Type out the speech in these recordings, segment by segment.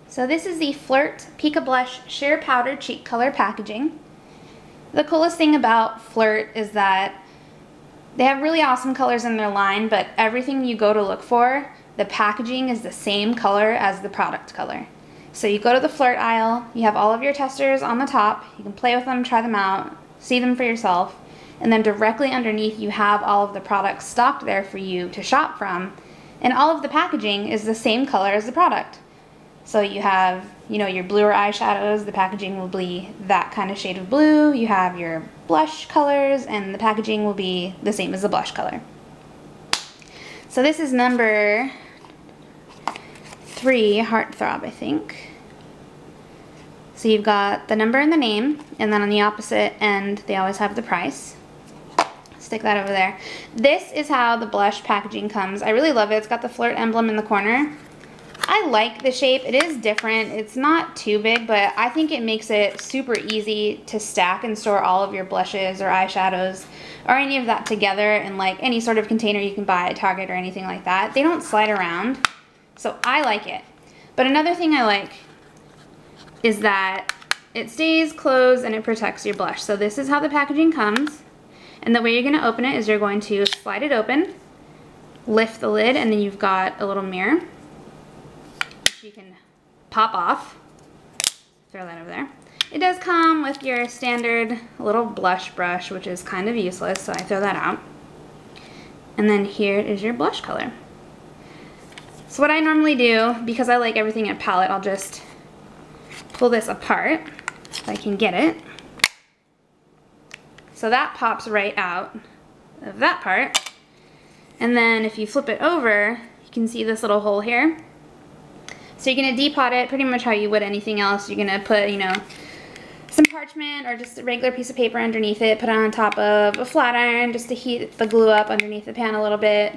So this is the Flirt Pika Blush Sheer Powder Cheek Color packaging. The coolest thing about Flirt is that they have really awesome colors in their line, but everything you go to look for, the packaging is the same color as the product color. So you go to the Flirt aisle, you have all of your testers on the top, you can play with them, try them out, see them for yourself, and then directly underneath you have all of the products stocked there for you to shop from, and all of the packaging is the same color as the product. So you have, you know, your bluer eyeshadows, the packaging will be that kind of shade of blue. You have your blush colors, and the packaging will be the same as the blush color. So this is number 3, Heartthrob, I think. So you've got the number and the name, and then on the opposite end, they always have the price. Stick that over there. This is how the blush packaging comes. I really love it. It's got the Flirt emblem in the corner. I like the shape. It is different. It's not too big, but I think it makes it super easy to stack and store all of your blushes or eyeshadows or any of that together in like any sort of container you can buy at Target or anything like that. They don't slide around, so I like it. But another thing I like is that it stays closed and it protects your blush. So this is how the packaging comes, and the way you're going to open it is you're going to slide it open, lift the lid, and then you've got a little mirror you can pop off. Throw that over there. It does come with your standard little blush brush, which is kind of useless, so I throw that out. And then here is your blush color. So what I normally do, because I like everything in a palette, I'll just pull this apart if I can get it. So that pops right out of that part. And then if you flip it over, you can see this little hole here. So you're going to depot it pretty much how you would anything else. You're going to put, you know, some parchment or just a regular piece of paper underneath it, put it on top of a flat iron just to heat the glue up underneath the pan a little bit.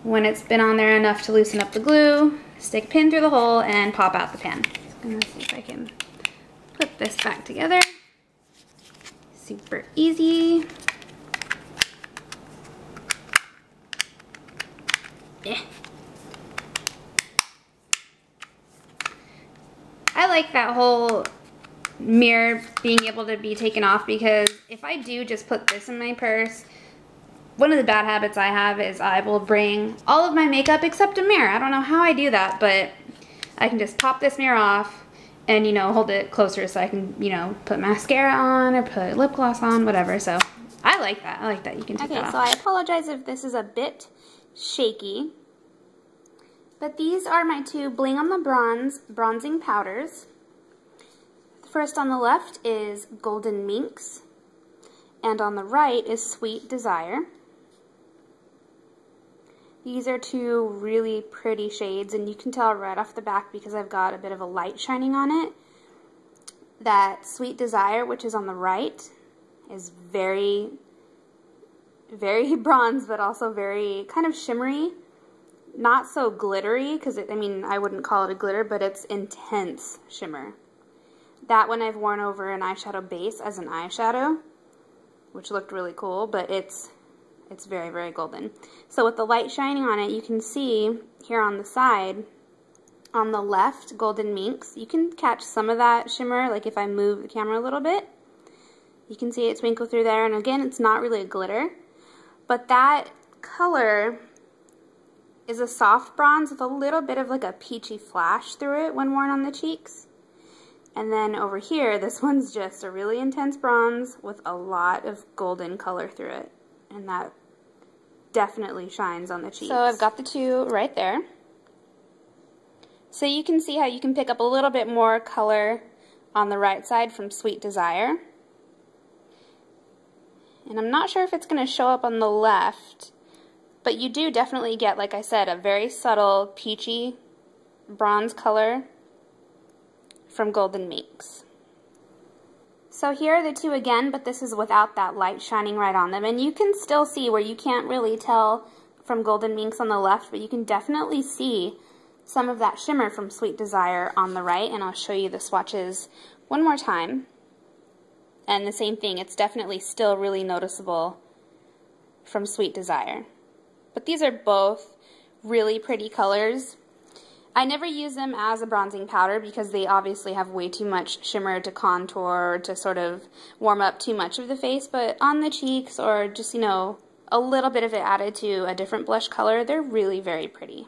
When it's been on there enough to loosen up the glue, stick a pin through the hole and pop out the pan. I'm going to see if I can put this back together. Super easy. Yeah. I like that whole mirror being able to be taken off, because if I do just put this in my purse, one of the bad habits I have is I will bring all of my makeup except a mirror. I don't know how I do that, but I can just pop this mirror off and, you know, hold it closer so I can, you know, put mascara on or put lip gloss on, whatever. So I like that. I like that you can take that off. Okay, so I apologize if this is a bit shaky. But these are my 2 Bling on the Bronze bronzing powders. The first on the left is Golden Minx, and on the right is Sweet Desire. These are 2 really pretty shades, and you can tell right off the back because I've got a bit of a light shining on it that Sweet Desire, which is on the right, is very, very bronze, but also very kind of shimmery. Not so glittery, because I mean, I wouldn't call it a glitter, but it's intense shimmer. That one I've worn over an eyeshadow base as an eyeshadow, which looked really cool, but it's very, very golden. So with the light shining on it, you can see here on the side, on the left, Golden Minx, you can catch some of that shimmer, like if I move the camera a little bit. You can see it twinkle through there, and again, it's not really a glitter, but that color is a soft bronze with a little bit of like a peachy flash through it when worn on the cheeks. And then over here, this one's just a really intense bronze with a lot of golden color through it. And that definitely shines on the cheeks. So I've got the 2 right there. So you can see how you can pick up a little bit more color on the right side from Sweet Desire. And I'm not sure if it's going to show up on the left, but you do definitely get, like I said, a very subtle peachy bronze color from Golden Minx. So here are the 2 again, but this is without that light shining right on them. And you can still see where you can't really tell from Golden Minx on the left, but you can definitely see some of that shimmer from Sweet Desire on the right. And I'll show you the swatches one more time. And the same thing, it's definitely still really noticeable from Sweet Desire. But these are both really pretty colors. I never use them as a bronzing powder because they obviously have way too much shimmer to contour or to sort of warm up too much of the face, but on the cheeks or just, you know, a little bit of it added to a different blush color, they're really very pretty.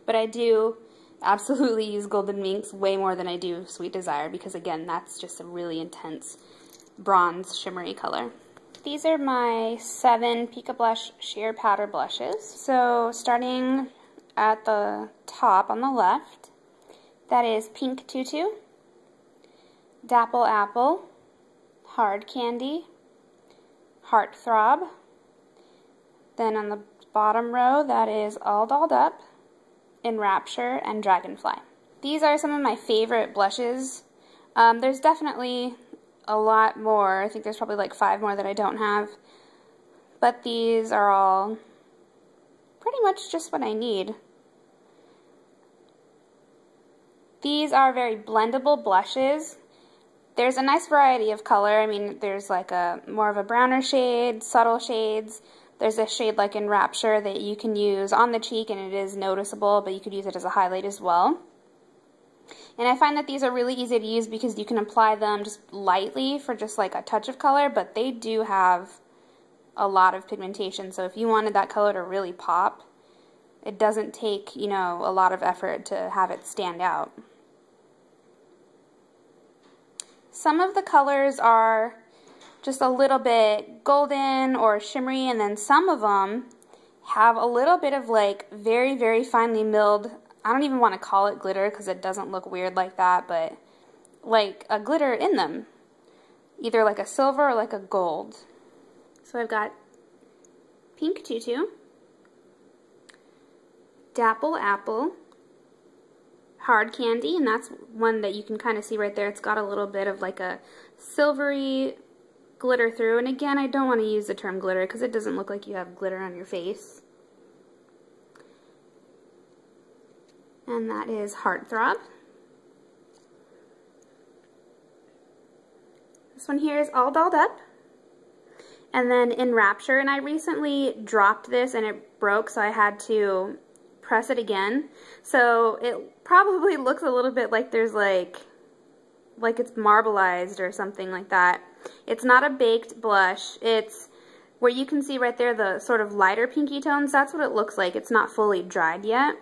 But I do absolutely use Golden Minx way more than I do Sweet Desire because, again, that's just a really intense bronze shimmery color. These are my 7 Pika Blush Sheer Powder Blushes. So starting at the top on the left, that is Pink Tutu, Dapple Apple, Hard Candy, Heartthrob. Then on the bottom row, that is All Dolled Up, Enrapture, and Dragonfly. These are some of my favorite blushes. There's definitely a lot more. I think there's probably like 5 more that I don't have. But these are all pretty much just what I need. These are very blendable blushes. There's a nice variety of color. I mean, there's like a more of a browner shade, subtle shades. There's a shade like Enrapture that you can use on the cheek and it is noticeable, but you could use it as a highlight as well. And I find that these are really easy to use because you can apply them just lightly for just like a touch of color, but they do have a lot of pigmentation. So if you wanted that color to really pop, it doesn't take, you know, a lot of effort to have it stand out. Some of the colors are just a little bit golden or shimmery, and then some of them have a little bit of like very, very finely milled, I don't even want to call it glitter because it doesn't look weird like that, but like a glitter in them. Either like a silver or like a gold. So I've got Pink Tutu, Dapple Apple, Hard Candy, and that's one that you can kind of see right there. It's got a little bit of like a silvery glitter through, and again, I don't want to use the term glitter because it doesn't look like you have glitter on your face. And that is Heartthrob. This one here is All Dolled Up. And then Enrapture, and I recently dropped this and it broke, so I had to press it again. So it probably looks a little bit like there's like it's marbleized or something like that. It's not a baked blush. It's where you can see right there the sort of lighter pinky tones. That's what it looks like. It's not fully dried yet.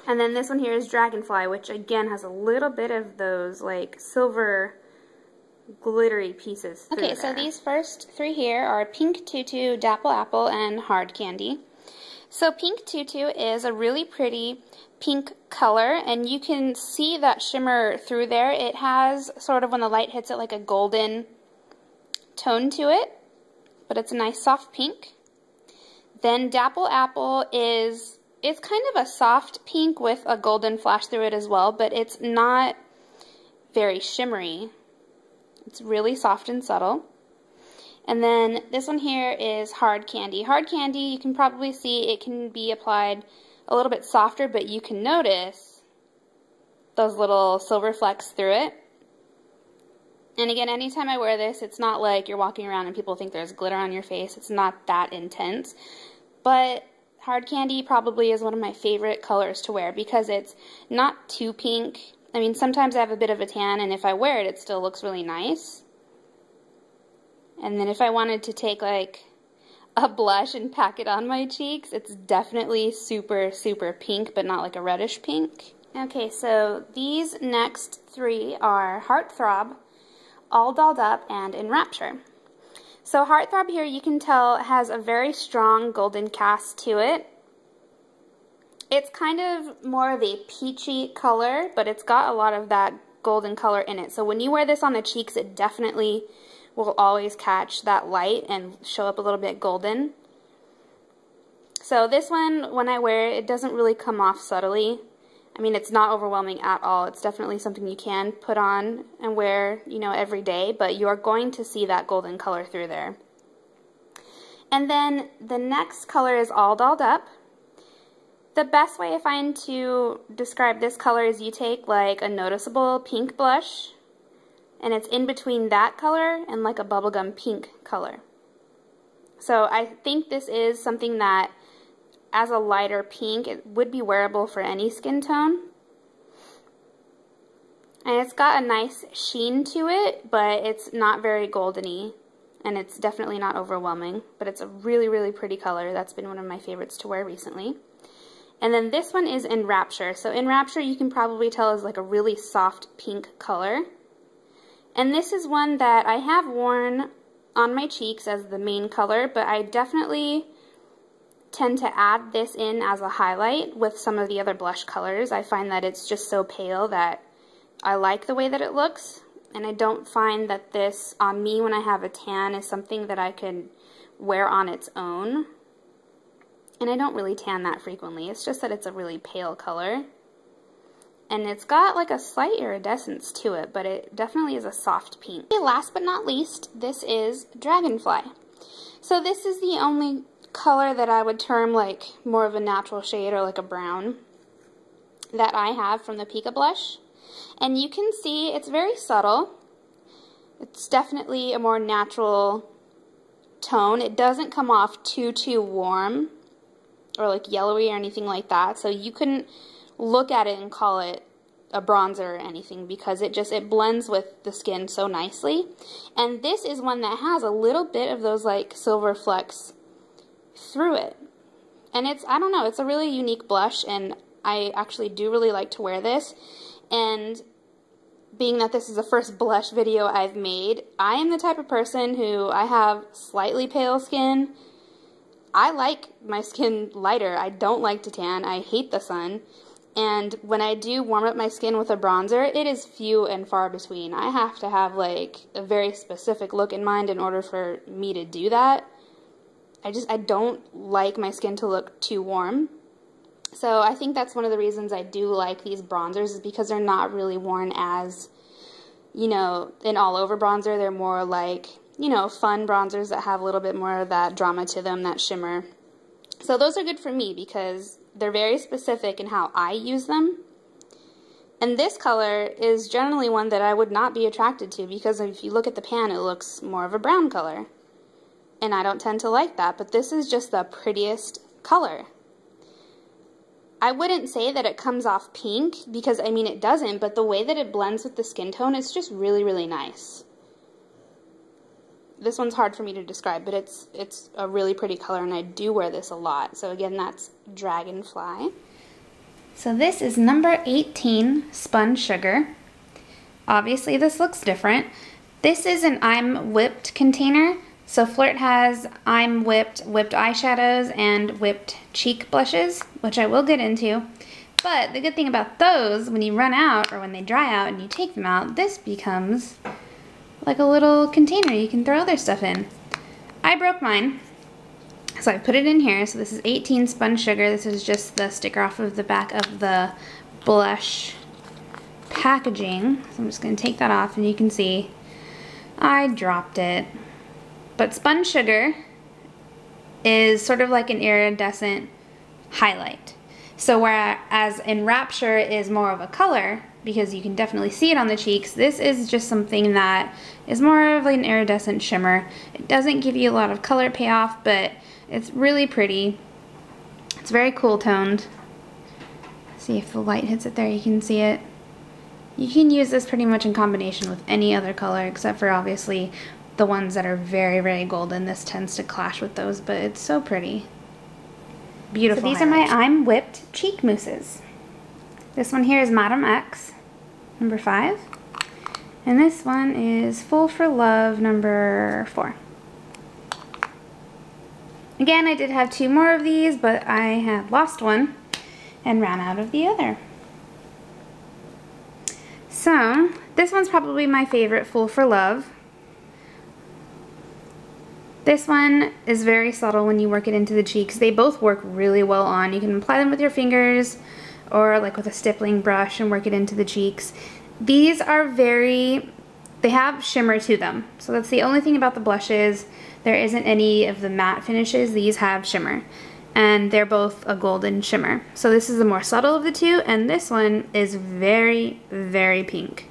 And then this one here is Dragonfly, which again has a little bit of those like silver glittery pieces through there. Okay, so these first 3 here are Pink Tutu, Dapple Apple, and Hard Candy. So Pink Tutu is a really pretty pink color, and you can see that shimmer through there. It has sort of, when the light hits it, like a golden tone to it, but it's a nice soft pink. Then Dapple Apple is, it's kind of a soft pink with a golden flash through it as well, but it's not very shimmery. It's really soft and subtle. And then this one here is Hard Candy. Hard Candy, you can probably see it can be applied a little bit softer, but you can notice those little silver flecks through it. And again, anytime I wear this, it's not like you're walking around and people think there's glitter on your face. It's not that intense. But Hard Candy probably is one of my favorite colors to wear because it's not too pink. I mean, sometimes I have a bit of a tan, and if I wear it, it still looks really nice. And then if I wanted to take like a blush and pack it on my cheeks, it's definitely super, super pink, but not like a reddish pink. Okay, so these next 3 are Heartthrob, All Dolled Up, and Enrapture. So Heartthrob here, you can tell, has a very strong golden cast to it. It's kind of more of a peachy color, but it's got a lot of that golden color in it. So when you wear this on the cheeks, it definitely will always catch that light and show up a little bit golden. So this one, when I wear it, it doesn't really come off subtly. I mean, it's not overwhelming at all. It's definitely something you can put on and wear, you know, every day, but you are going to see that golden color through there. And then the next color is All Dolled Up. The best way I find to describe this color is you take like a noticeable pink blush, and it's in between that color and like a bubblegum pink color. So I think this is something that as a lighter pink. It would be wearable for any skin tone. And it's got a nice sheen to it, but it's not very goldeny. And it's definitely not overwhelming, but it's a really, really pretty color. That's been one of my favorites to wear recently. And then this one is in Rapture. So in Rapture, you can probably tell is like a really soft pink color. And this is one that I have worn on my cheeks as the main color, but I definitely tend to add this in as a highlight with some of the other blush colors. I find that it's just so pale that I like the way that it looks, and I don't find that this on me when I have a tan is something that I could wear on its own. And I don't really tan that frequently. It's just that it's a really pale color. And it's got like a slight iridescence to it, but it definitely is a soft pink. Okay, last but not least, this is Dragonfly. So this is the only color that I would term like more of a natural shade or like a brown that I have from the Pika blush. And you can see it's very subtle. It's definitely a more natural tone. It doesn't come off too warm or like yellowy or anything like that. So you couldn't look at it and call it a bronzer or anything because it blends with the skin so nicely. And this is one that has a little bit of those like silver flecks through it. And it's, I don't know, it's a really unique blush, and I actually do really like to wear this. And being that this is the first blush video I've made, I am the type of person who, I have slightly pale skin. I like my skin lighter. I don't like to tan. I hate the sun. And when I do warm up my skin with a bronzer, it is few and far between. I have to have like a very specific look in mind in order for me to do that. I don't like my skin to look too warm. So I think that's one of the reasons I do like these bronzers, is because they're not really worn as, you know, an all-over bronzer. They're more like, you know, fun bronzers that have a little bit more of that drama to them, that shimmer. So those are good for me because they're very specific in how I use them. And this color is generally one that I would not be attracted to because if you look at the pan, it looks more of a brown color. And I don't tend to like that, but this is just the prettiest color. I wouldn't say that it comes off pink because, I mean, it doesn't, but the way that it blends with the skin tone, it's just really, really nice. This one's hard for me to describe, but it's a really pretty color, and I do wear this a lot. So again, that's Dragonfly. So this is number 18, Spun Sugar. Obviously, this looks different. This is an I'm Whipped container. So Flirt has I'm Whipped eyeshadows and whipped cheek blushes, which I will get into. But the good thing about those, when you run out or when they dry out and you take them out, this becomes like a little container you can throw other stuff in. I broke mine, so I put it in here. So this is 18 Spun Sugar. This is just the sticker off of the back of the blush packaging. So I'm just going to take that off, and you can see I dropped it. But Spun Sugar is sort of like an iridescent highlight. So whereas in Rapture is more of a color, because you can definitely see it on the cheeks, this is just something that is more of like an iridescent shimmer. It doesn't give you a lot of color payoff, but it's really pretty. It's very cool toned. See if the light hits it there, you can see it. You can use this pretty much in combination with any other color, except for obviously the ones that are very, very golden. This tends to clash with those, but it's so pretty. Beautiful. So these are my I'm Whipped cheek mousses. This one here is Madam X, number 5. And this one is Full for Love, number 4. Again, I did have 2 more of these, but I had lost one and ran out of the other. So, this one's probably my favorite, Full for Love. This one is very subtle when you work it into the cheeks. They both work really well on. You can apply them with your fingers or like with a stippling brush and work it into the cheeks. These are they have shimmer to them. So that's the only thing about the blushes. There isn't any of the matte finishes. These have shimmer. And they're both a golden shimmer. So this is the more subtle of the two, and this one is very, very pink.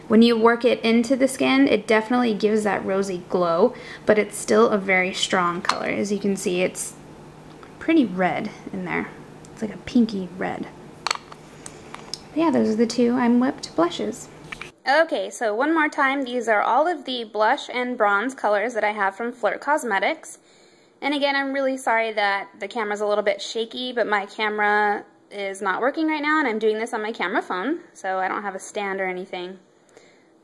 When you work it into the skin, it definitely gives that rosy glow, but it's still a very strong color. As you can see, it's pretty red in there. It's like a pinky red. But yeah, those are the two I'm whipped blushes. Okay, so one more time, these are all of the blush and bronze colors that I have from Flirt Cosmetics. And again, I'm really sorry that the camera's a little bit shaky, but my camera is not working right now, and I'm doing this on my camera phone, so I don't have a stand or anything.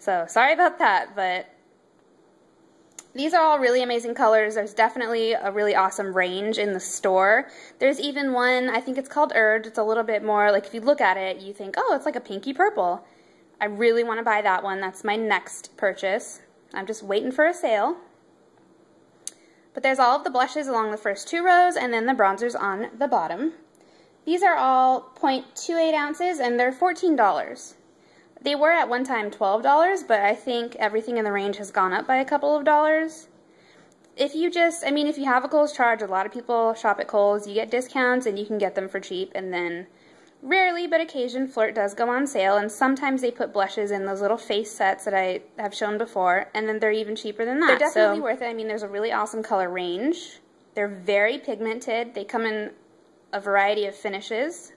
So sorry about that, but these are all really amazing colors. There's definitely a really awesome range in the store. There's even one, I think it's called Urge. It's a little bit more, like if you look at it, you think, oh, it's like a pinky purple. I really want to buy that one. That's my next purchase. I'm just waiting for a sale. But there's all of the blushes along the first 2 rows, and then the bronzers on the bottom. These are all 0.28 ounces, and they're $14. They were at one time $12, but I think everything in the range has gone up by a couple of dollars. If you just, I mean, if you have a Kohl's charge, a lot of people shop at Kohl's, you get discounts and you can get them for cheap, and then rarely but occasion Flirt does go on sale, and sometimes they put blushes in those little face sets that I have shown before, and then they're even cheaper than that. They're definitely worth it. I mean, there's a really awesome color range. They're very pigmented. They come in a variety of finishes.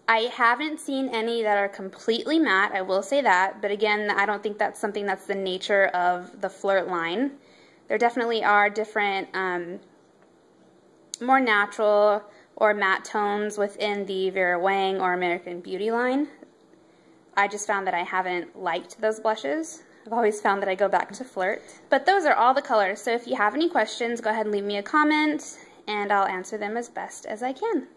I haven't seen any that are completely matte, I will say that, but again, I don't think that's something that's the nature of the Flirt line. There definitely are different, more natural or matte tones within the Vera Wang or American Beauty line. I just found that I haven't liked those blushes. I've always found that I go back to Flirt. But those are all the colors, so if you have any questions, go ahead and leave me a comment, and I'll answer them as best as I can.